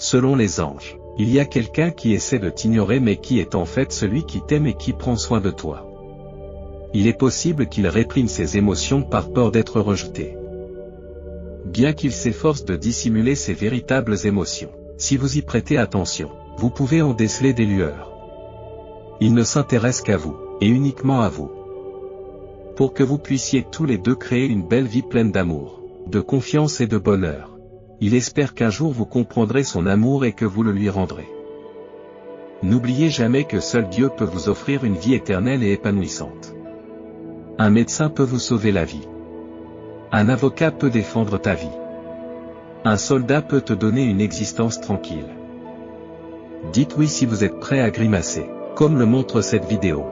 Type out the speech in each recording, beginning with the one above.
Selon les anges, il y a quelqu'un qui essaie de t'ignorer mais qui est en fait celui qui t'aime et qui prend soin de toi. Il est possible qu'il réprime ses émotions par peur d'être rejeté. Bien qu'il s'efforce de dissimuler ses véritables émotions, si vous y prêtez attention, vous pouvez en déceler des lueurs. Il ne s'intéresse qu'à vous, et uniquement à vous. Pour que vous puissiez tous les deux créer une belle vie pleine d'amour, de confiance et de bonheur. Il espère qu'un jour vous comprendrez son amour et que vous le lui rendrez. N'oubliez jamais que seul Dieu peut vous offrir une vie éternelle et épanouissante. Un médecin peut vous sauver la vie. Un avocat peut défendre ta vie. Un soldat peut te donner une existence tranquille. Dites oui si vous êtes prêt à grimacer, comme le montre cette vidéo.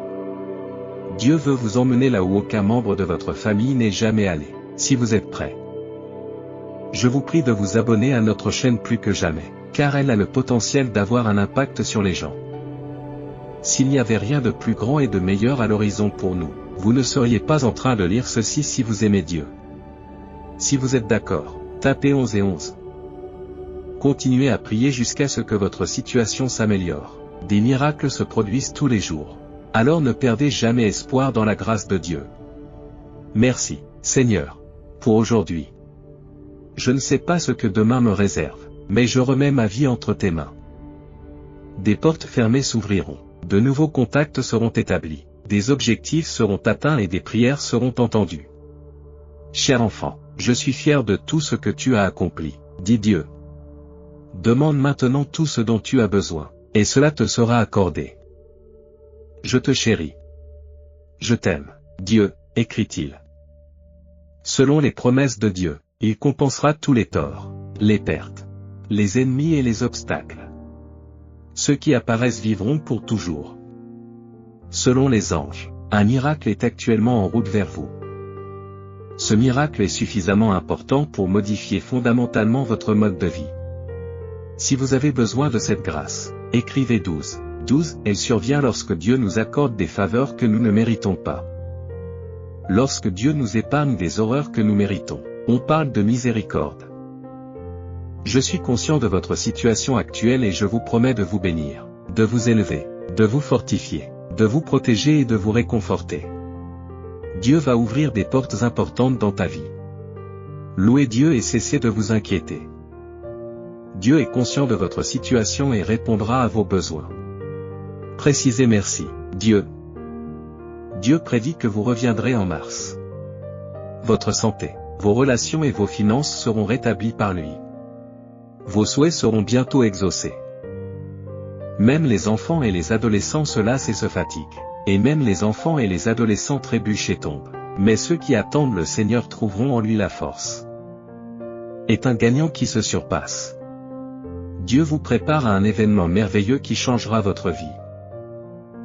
Dieu veut vous emmener là où aucun membre de votre famille n'est jamais allé, si vous êtes prêt. Je vous prie de vous abonner à notre chaîne plus que jamais, car elle a le potentiel d'avoir un impact sur les gens. S'il n'y avait rien de plus grand et de meilleur à l'horizon pour nous, vous ne seriez pas en train de lire ceci si vous aimez Dieu. Si vous êtes d'accord, tapez 11 et 11. Continuez à prier jusqu'à ce que votre situation s'améliore. Des miracles se produisent tous les jours. Alors ne perdez jamais espoir dans la grâce de Dieu. Merci, Seigneur, pour aujourd'hui. Je ne sais pas ce que demain me réserve, mais je remets ma vie entre tes mains. Des portes fermées s'ouvriront, de nouveaux contacts seront établis, des objectifs seront atteints et des prières seront entendues. Cher enfant, je suis fier de tout ce que tu as accompli, dit Dieu. Demande maintenant tout ce dont tu as besoin, et cela te sera accordé. Je te chéris. Je t'aime, Dieu, écrit-il. Selon les promesses de Dieu, il compensera tous les torts, les pertes, les ennemis et les obstacles. Ceux qui apparaissent vivront pour toujours. Selon les anges, un miracle est actuellement en route vers vous. Ce miracle est suffisamment important pour modifier fondamentalement votre mode de vie. Si vous avez besoin de cette grâce, écrivez 12. 12, elle survient lorsque Dieu nous accorde des faveurs que nous ne méritons pas. Lorsque Dieu nous épargne des horreurs que nous méritons, on parle de miséricorde. Je suis conscient de votre situation actuelle et je vous promets de vous bénir, de vous élever, de vous fortifier, de vous protéger et de vous réconforter. Dieu va ouvrir des portes importantes dans ta vie. Louez Dieu et cessez de vous inquiéter. Dieu est conscient de votre situation et répondra à vos besoins. Précisez merci, Dieu. Dieu prédit que vous reviendrez en mars. Votre santé, vos relations et vos finances seront rétablies par lui. Vos souhaits seront bientôt exaucés. Même les enfants et les adolescents se lassent et se fatiguent. Et même les enfants et les adolescents trébuchent et tombent. Mais ceux qui attendent le Seigneur trouveront en lui la force. Est un gagnant qui se surpasse. Dieu vous prépare à un événement merveilleux qui changera votre vie.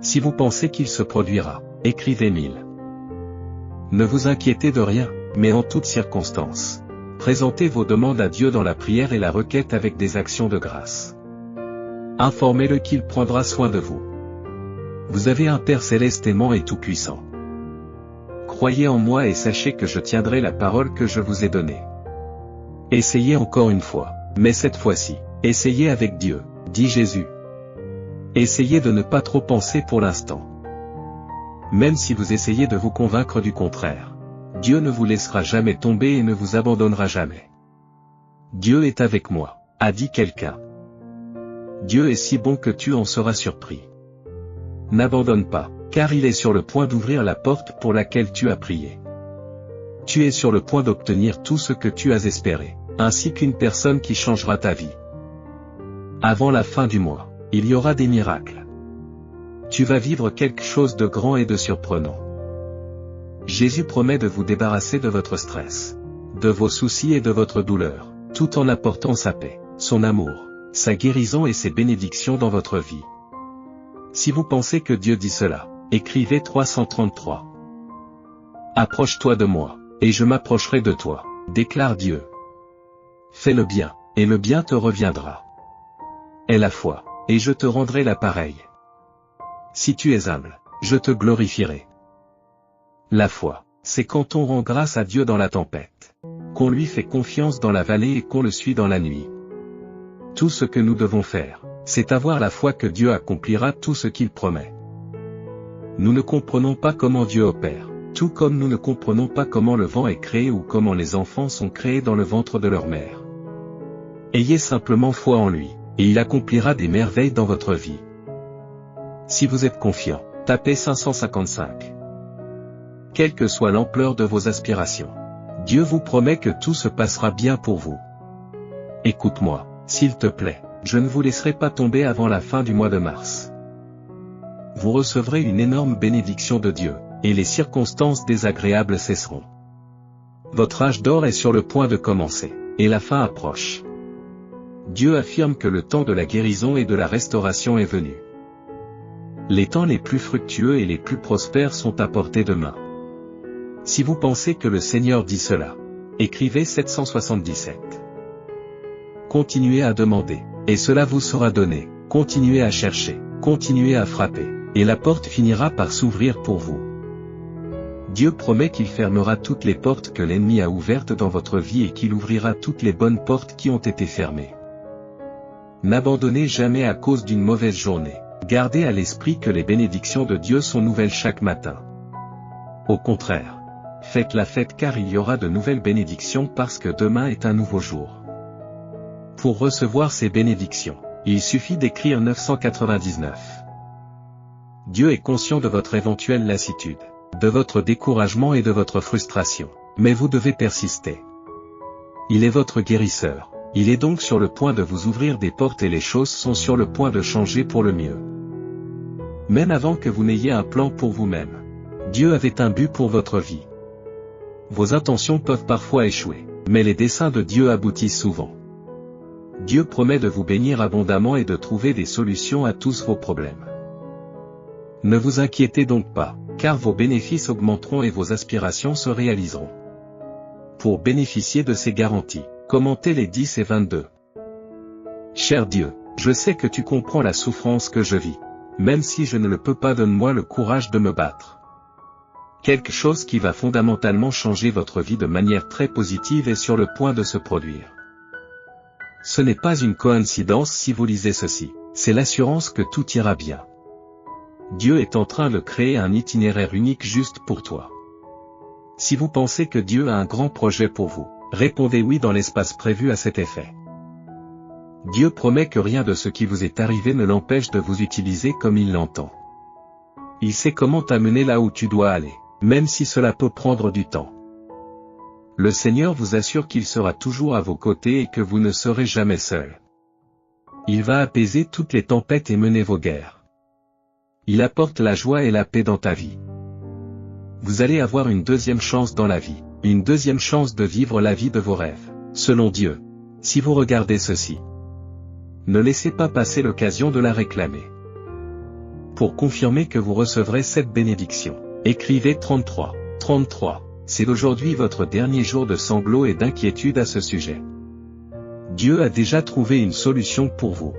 Si vous pensez qu'il se produira, écrivez 1000. Ne vous inquiétez de rien, mais en toutes circonstances. Présentez vos demandes à Dieu dans la prière et la requête avec des actions de grâce. Informez-le qu'il prendra soin de vous. Vous avez un Père céleste aimant et tout-puissant. Croyez en moi et sachez que je tiendrai la parole que je vous ai donnée. Essayez encore une fois, mais cette fois-ci, essayez avec Dieu, dit Jésus. Essayez de ne pas trop penser pour l'instant. Même si vous essayez de vous convaincre du contraire, Dieu ne vous laissera jamais tomber et ne vous abandonnera jamais. Dieu est avec moi, a dit quelqu'un. Dieu est si bon que tu en seras surpris. N'abandonne pas, car il est sur le point d'ouvrir la porte pour laquelle tu as prié. Tu es sur le point d'obtenir tout ce que tu as espéré, ainsi qu'une personne qui changera ta vie. Avant la fin du mois, il y aura des miracles. Tu vas vivre quelque chose de grand et de surprenant. Jésus promet de vous débarrasser de votre stress, de vos soucis et de votre douleur, tout en apportant sa paix, son amour, sa guérison et ses bénédictions dans votre vie. Si vous pensez que Dieu dit cela, écrivez 333. Approche-toi de moi, et je m'approcherai de toi, déclare Dieu. Fais le bien, et le bien te reviendra. Aie la foi, et je te rendrai la pareille. Si tu es humble, je te glorifierai. La foi, c'est quand on rend grâce à Dieu dans la tempête, qu'on lui fait confiance dans la vallée et qu'on le suit dans la nuit. Tout ce que nous devons faire, c'est avoir la foi que Dieu accomplira tout ce qu'il promet. Nous ne comprenons pas comment Dieu opère, tout comme nous ne comprenons pas comment le vent est créé ou comment les enfants sont créés dans le ventre de leur mère. Ayez simplement foi en lui, et il accomplira des merveilles dans votre vie. Si vous êtes confiant, tapez 555. Quelle que soit l'ampleur de vos aspirations, Dieu vous promet que tout se passera bien pour vous. Écoute-moi, s'il te plaît, je ne vous laisserai pas tomber avant la fin du mois de mars. Vous recevrez une énorme bénédiction de Dieu, et les circonstances désagréables cesseront. Votre âge d'or est sur le point de commencer, et la fin approche. Dieu affirme que le temps de la guérison et de la restauration est venu. Les temps les plus fructueux et les plus prospères sont à portée de main. Si vous pensez que le Seigneur dit cela, écrivez 777. Continuez à demander, et cela vous sera donné, continuez à chercher, continuez à frapper, et la porte finira par s'ouvrir pour vous. Dieu promet qu'il fermera toutes les portes que l'ennemi a ouvertes dans votre vie et qu'il ouvrira toutes les bonnes portes qui ont été fermées. N'abandonnez jamais à cause d'une mauvaise journée. Gardez à l'esprit que les bénédictions de Dieu sont nouvelles chaque matin. Au contraire, faites la fête car il y aura de nouvelles bénédictions parce que demain est un nouveau jour. Pour recevoir ces bénédictions, il suffit d'écrire 999. Dieu est conscient de votre éventuelle lassitude, de votre découragement et de votre frustration, mais vous devez persister. Il est votre guérisseur, il est donc sur le point de vous ouvrir des portes et les choses sont sur le point de changer pour le mieux. Même avant que vous n'ayez un plan pour vous-même, Dieu avait un but pour votre vie. Vos intentions peuvent parfois échouer, mais les desseins de Dieu aboutissent souvent. Dieu promet de vous bénir abondamment et de trouver des solutions à tous vos problèmes. Ne vous inquiétez donc pas, car vos bénéfices augmenteront et vos aspirations se réaliseront. Pour bénéficier de ces garanties, commentez les 10 et 22. Cher Dieu, je sais que tu comprends la souffrance que je vis. Même si je ne le peux pas, donne-moi le courage de me battre. Quelque chose qui va fondamentalement changer votre vie de manière très positive est sur le point de se produire. Ce n'est pas une coïncidence si vous lisez ceci, c'est l'assurance que tout ira bien. Dieu est en train de créer un itinéraire unique juste pour toi. Si vous pensez que Dieu a un grand projet pour vous, répondez oui dans l'espace prévu à cet effet. Dieu promet que rien de ce qui vous est arrivé ne l'empêche de vous utiliser comme il l'entend. Il sait comment t'amener là où tu dois aller, même si cela peut prendre du temps. Le Seigneur vous assure qu'il sera toujours à vos côtés et que vous ne serez jamais seul. Il va apaiser toutes les tempêtes et mener vos guerres. Il apporte la joie et la paix dans ta vie. Vous allez avoir une deuxième chance dans la vie, une deuxième chance de vivre la vie de vos rêves, selon Dieu. Si vous regardez ceci, ne laissez pas passer l'occasion de la réclamer. Pour confirmer que vous recevrez cette bénédiction, écrivez 33. 33. C'est aujourd'hui votre dernier jour de sanglots et d'inquiétude à ce sujet. Dieu a déjà trouvé une solution pour vous.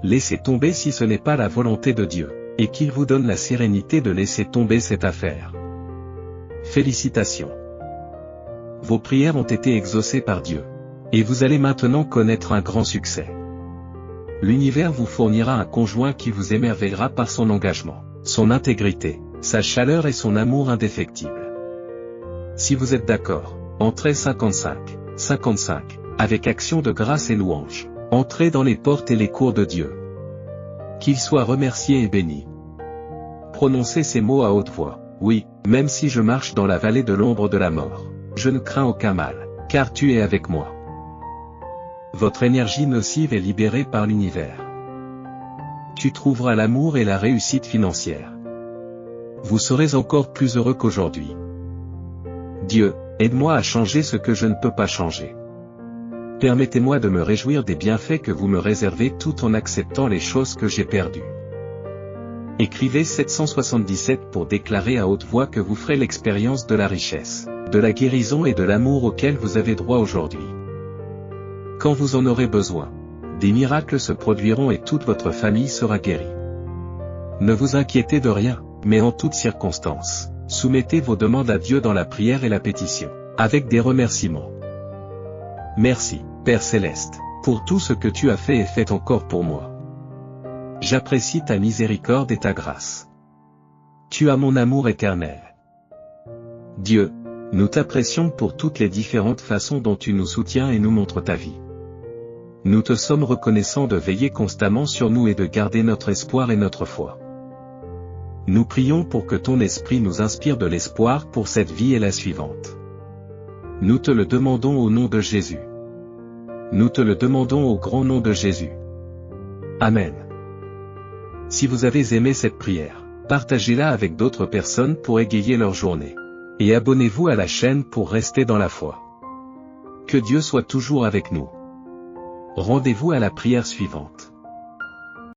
Laissez tomber si ce n'est pas la volonté de Dieu, et qu'il vous donne la sérénité de laisser tomber cette affaire. Félicitations. Vos prières ont été exaucées par Dieu. Et vous allez maintenant connaître un grand succès. L'univers vous fournira un conjoint qui vous émerveillera par son engagement, son intégrité, sa chaleur et son amour indéfectible. Si vous êtes d'accord, entrez 55, 55, avec action de grâce et louange, entrez dans les portes et les cours de Dieu. Qu'il soit remercié et béni. Prononcez ces mots à haute voix, oui, même si je marche dans la vallée de l'ombre de la mort, je ne crains aucun mal, car tu es avec moi. Votre énergie nocive est libérée par l'univers. Tu trouveras l'amour et la réussite financière. Vous serez encore plus heureux qu'aujourd'hui. Dieu, aide-moi à changer ce que je ne peux pas changer. Permettez-moi de me réjouir des bienfaits que vous me réservez tout en acceptant les choses que j'ai perdues. Écrivez 777 pour déclarer à haute voix que vous ferez l'expérience de la richesse, de la guérison et de l'amour auquel vous avez droit aujourd'hui. Quand vous en aurez besoin, des miracles se produiront et toute votre famille sera guérie. Ne vous inquiétez de rien, mais en toutes circonstances, soumettez vos demandes à Dieu dans la prière et la pétition, avec des remerciements. Merci, Père Céleste. pour tout ce que tu as fait et fait encore pour moi. J'apprécie ta miséricorde et ta grâce. Tu as mon amour éternel. Dieu, nous t'apprécions pour toutes les différentes façons dont tu nous soutiens et nous montres ta vie. Nous te sommes reconnaissants de veiller constamment sur nous et de garder notre espoir et notre foi. Nous prions pour que ton esprit nous inspire de l'espoir pour cette vie et la suivante. Nous te le demandons au nom de Jésus. Nous te le demandons au grand nom de Jésus. Amen. Si vous avez aimé cette prière, partagez-la avec d'autres personnes pour égayer leur journée. Et abonnez-vous à la chaîne pour rester dans la foi. Que Dieu soit toujours avec nous. Rendez-vous à la prière suivante.